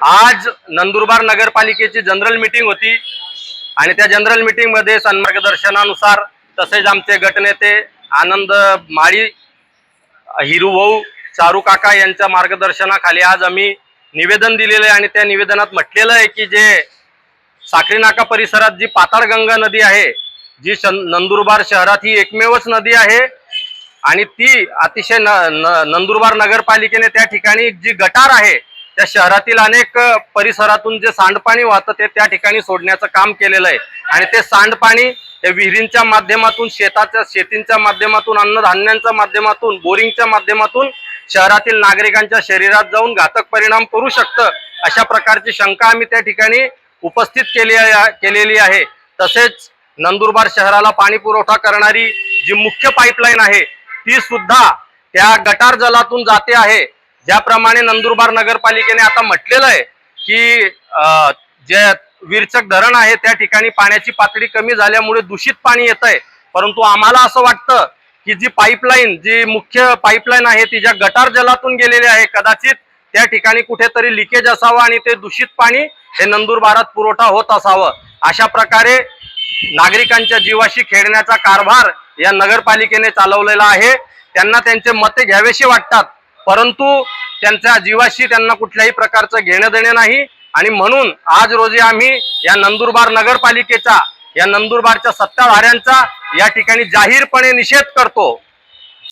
आज Nandurbar नगरपालिकेची general meeting होती आणि त्या जनरल मीटिंग मध्ये मार्गदर्शनानुसार तसेच आमचे गटनेते आनंद माळी, हिरू भाऊ, चारू काका यांच्या मार्गदर्शनाखाली आज आम्ही निवेदन दिलेले आहे आणि त्या निवेदनात म्हटलेलं आहे की जे साखरी नाका परिसरात जी पाताळगंगा नदी आहे, जी नंदुरबार शहरात ही एकमेवच नदी आहे आणि ती अतिशय नंदुरबार नगरपालिकेने त्या ठिकाणी जी गटार आहे त्या शहरातील अनेक परिसरातून जे सांडपाणी वाहतं ते त्या ठिकाणी सोडण्याचं काम केलेलं आहे आणि ते सांडपाणी हे विहिरींच्या माध्यमातून, शेतींच्या माध्यमातून, अन्नधान्यांच्या माध्यमातून, बोरिंगच्या माध्यमातून शहरातील नागरिकांच्या शरीरात जाऊन घातक परिणाम करू शकतं अशा प्रकारची शंका आम्ही त्या ठिकाणी उपस्थित केलेली आहे। तसेच नंदुरबार शहराला पाणी पुरवठा करणारी जी मुख्य पाईपलाईन आहे ती सुद्धा त्या गटार जलातून जाते आहे। ज्याप्रमाणे नंदुरबार नगरपालिकेने आता म्हटलेलं आहे की जे विरचक धरण आहे त्या ठिकाणी पाण्याची पातळी कमी झाल्यामुळे दूषित पाणी येत आहे, परंतु आम्हाला असं वाटतं की जी पाईपलाईन, जी मुख्य पाईपलाईन आहे ती ज्या गटार जलातून गेलेली आहे, कदाचित त्या ठिकाणी कुठेतरी लिकेज असावं आणि ते दूषित पाणी हे नंदुरबारात पुरवठा होत असावं। अशा प्रकारे नागरिकांच्या जीवाशी खेळण्याचा कारभार या नगरपालिकेने चालवलेला आहे। त्यांना त्यांचे मते घ्यावेशी वाटतात, परंतु त्यांच्या जीवाशी त्यांना कुठल्याही प्रकारचं घेणं देणं नाही आणि म्हणून आज रोजी आम्ही या नंदुरबार नगरपालिकेचा, या नंदुरबारच्या सत्ताधाऱ्यांचा या ठिकाणी जाहीरपणे निषेध करतो।